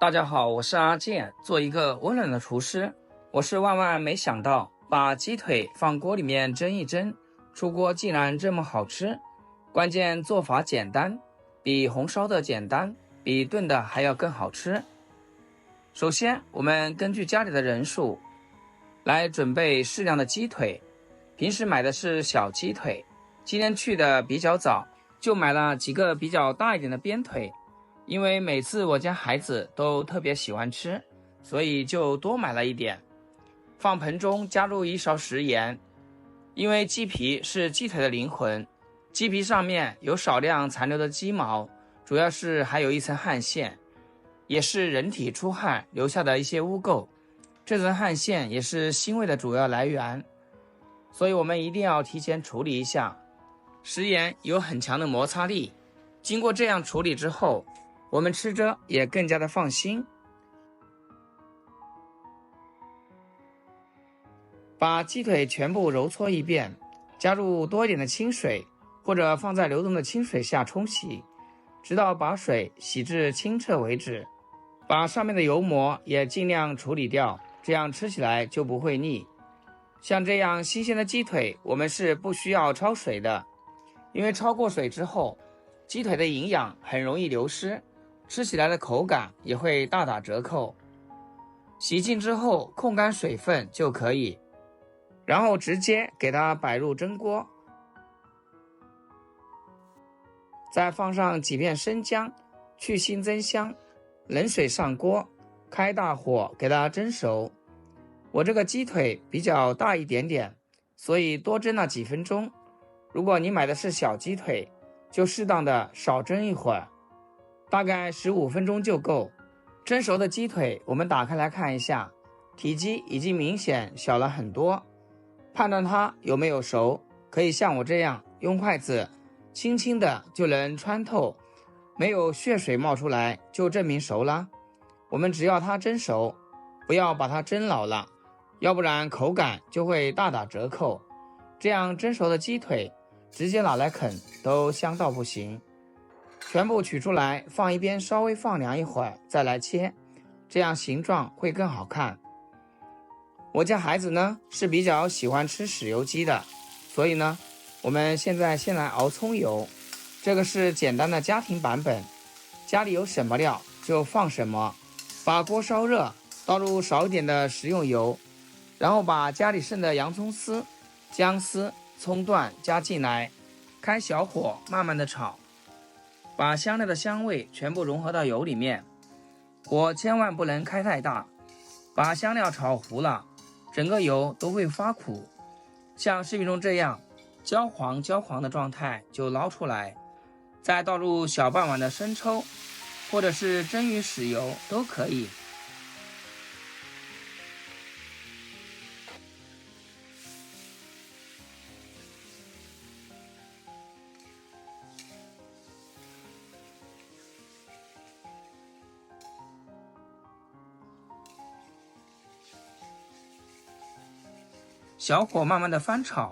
大家好，我是阿健，做一個溫暖的廚師。我是萬萬沒想到，把雞腿放鍋裡面蒸一蒸，出鍋竟然這麼好吃。關鍵做法簡單，比紅燒的簡單，比燉的還要更好吃。首先，我們根據家裡的人數來準備適量的雞腿。平時買的是小雞腿，今天去的比較早，就買了幾個比較大一點的邊腿。因為每次我家孩子都特別喜歡吃，所以就多買了一點。放盆中加入1勺食鹽，因為雞皮是雞腿的靈魂，雞皮上面有少量殘留的雞毛，主要是還有一層汗腺，也是人體出汗留下的一些污垢。這層汗腺也是腥味的主要來源，所以我們一定要提前處理一下。食鹽有很強的摩擦力，經過這樣處理之後，我們吃着也更加的放心。把雞腿全部揉搓一遍，加入多一點的清水，或者放在流动的清水下冲洗，直到把水洗至清澈為止。把上面的油膜也盡量處理掉，這樣吃起來就不會膩。像這樣新鮮的雞腿，我們是不需要焯水的，因為焯過水之後，雞腿的營養很容易流失，吃起來的口感也會大打折扣。洗淨之後控乾水分就可以，然後直接給它擺入蒸鍋，再放上幾片生薑，去腥增香，冷水上鍋，開大火給它蒸熟。我這個雞腿比較大一點點，所以多蒸了幾分鐘。如果你買的是小雞腿，就適當的少蒸一會兒，大概15分鐘就夠。蒸熟的雞腿我們打開來看一下，體積已經明顯小了很多。判斷它有沒有熟，可以像我這樣用筷子輕輕的就能穿透，沒有血水冒出來就證明熟了。我們只要它蒸熟，不要把它蒸老了，要不然口感就会大打折扣。這樣蒸熟的雞腿直接拿來啃都香到不行。全部取出來放一邊，稍微放涼一會兒再來切，這樣形狀會更好看。我家孩子呢是比較喜歡吃豉油雞的，所以呢我們現在先來熬蔥油。這個是簡單的家庭版本，家裡有什麼料就放什麼。把鍋燒熱，倒入少一點的食用油，然後把家裡剩的洋蔥絲、薑絲、蔥段加進來，開小火慢慢的炒，把香料的香味全部融合到油裡面，火千萬不能開太大，把香料炒糊了，整個油都會發苦，像視頻中這樣焦黃的狀態就撈出來，再倒入小半碗的生抽，或者是蒸魚豉油都可以。小火慢慢的翻炒，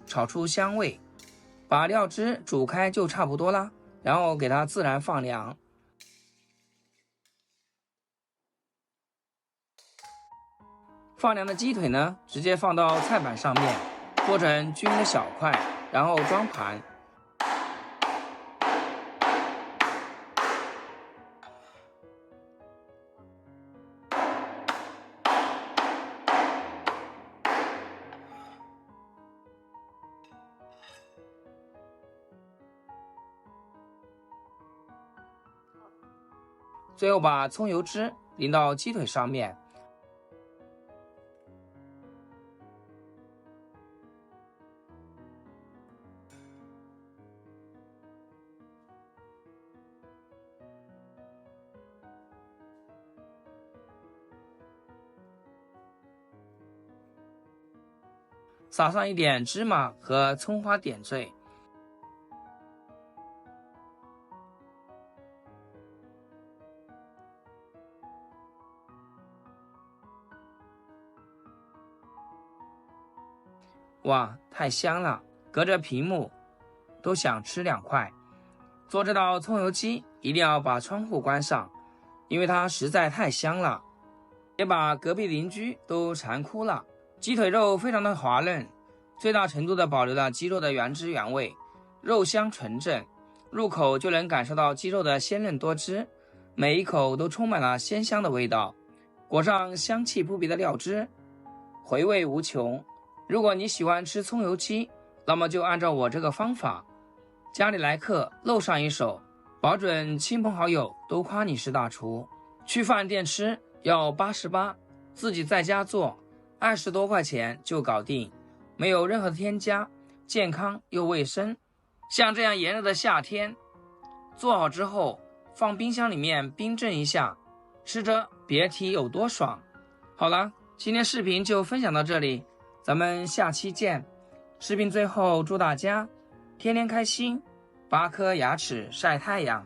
炒出香味，把料汁煮開就差不多啦，然後給它自然放涼。放涼的雞腿呢，直接放到菜板上面，剁成均勻的小塊，然後裝盤。最後把蔥油汁淋到雞腿上面，撒上一點芝麻和蔥花點綴。哇，太香了，隔着屏幕都想吃2塊。做这道蔥油鸡一定要把窗戶關上，因為它實在太香了，也把隔壁鄰居都饞哭了。雞腿肉非常的滑嫩，最大程度的保留了雞肉的原汁原味，肉香纯正，入口就能感受到雞肉的鮮嫩多汁，每一口都充滿了鮮香的味道，裹上香氣扑鼻的料汁，回味無窮。如果你喜歡吃蔥油雞，那麼就按照我這個方法，家裡來客露上一手，保準親朋好友都誇你是大廚。去飯店吃要88，自己在家做20多塊錢就搞定，沒有任何添加，健康又衛生。像這樣炎熱的夏天，做好之後放冰箱裡面冰鎮一下，吃着別提有多爽。好了，今天視頻就分享到這裡，咱們下期見。視頻最後祝大家天天開心，8顆牙齒曬太陽。